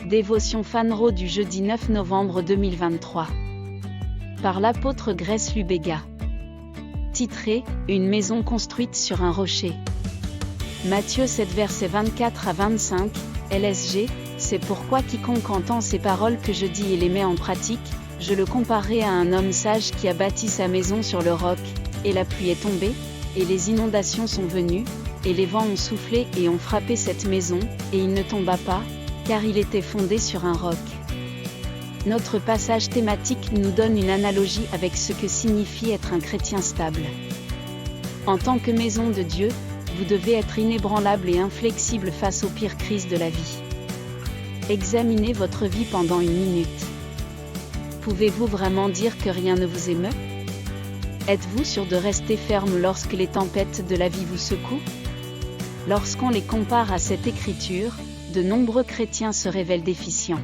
Dévotion Fanro du jeudi 9 novembre 2023. Par l'apôtre Grace Lubega. Titré « Une maison construite sur un rocher ». Matthieu 7 versets 24 à 25, LSG, c'est pourquoi quiconque entend ces paroles que je dis et les met en pratique, je le comparerai à un homme sage qui a bâti sa maison sur le roc, et la pluie est tombée, et les inondations sont venues, et les vents ont soufflé et ont frappé cette maison, et il ne tomba pas, car il était fondé sur un roc. Notre passage thématique nous donne une analogie avec ce que signifie être un chrétien stable. En tant que maison de Dieu, vous devez être inébranlable et inflexible face aux pires crises de la vie. Examinez votre vie pendant une minute. Pouvez-vous vraiment dire que rien ne vous émeut? Êtes-vous sûr de rester ferme lorsque les tempêtes de la vie vous secouent? Lorsqu'on les compare à cette écriture, de nombreux chrétiens se révèlent déficients.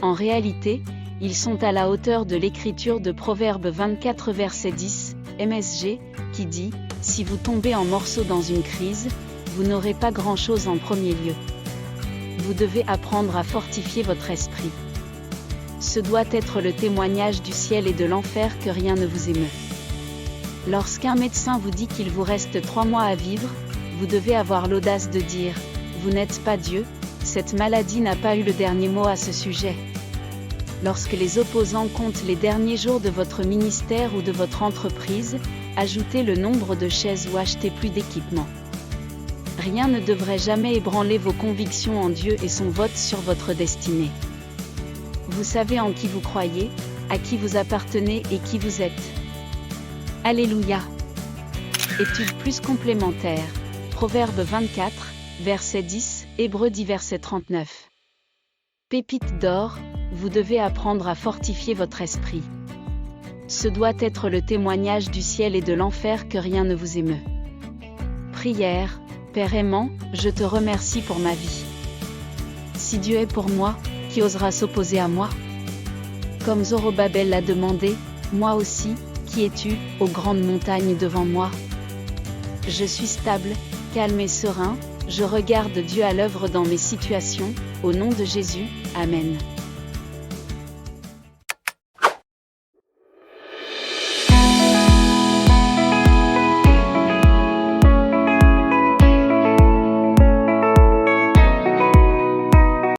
En réalité, ils sont à la hauteur de l'écriture de Proverbe 24 verset 10, MSG, qui dit « Si vous tombez en morceaux dans une crise, vous n'aurez pas grand-chose en premier lieu. » Vous devez apprendre à fortifier votre esprit. Ce doit être le témoignage du ciel et de l'enfer que rien ne vous émeut. Lorsqu'un médecin vous dit qu'il vous reste 3 mois à vivre, vous devez avoir l'audace de dire « Vous n'êtes pas Dieu, cette maladie n'a pas eu le dernier mot à ce sujet. » Lorsque les opposants comptent les derniers jours de votre ministère ou de votre entreprise, ajoutez le nombre de chaises ou achetez plus d'équipement. Rien ne devrait jamais ébranler vos convictions en Dieu et son vote sur votre destinée. Vous savez en qui vous croyez, à qui vous appartenez et qui vous êtes. Alléluia. Étude plus complémentaire. Proverbe 24, verset 10, Hébreux 10 verset 39. Pépite d'or, vous devez apprendre à fortifier votre esprit. Ce doit être le témoignage du ciel et de l'enfer que rien ne vous émeut. Prière. Père aimant, je te remercie pour ma vie. Si Dieu est pour moi, qui osera s'opposer à moi? Comme Zorobabel l'a demandé, moi aussi, qui es-tu, ô grande montagne devant moi? Je suis stable, calme et serein, je regarde Dieu à l'œuvre dans mes situations, au nom de Jésus, Amen.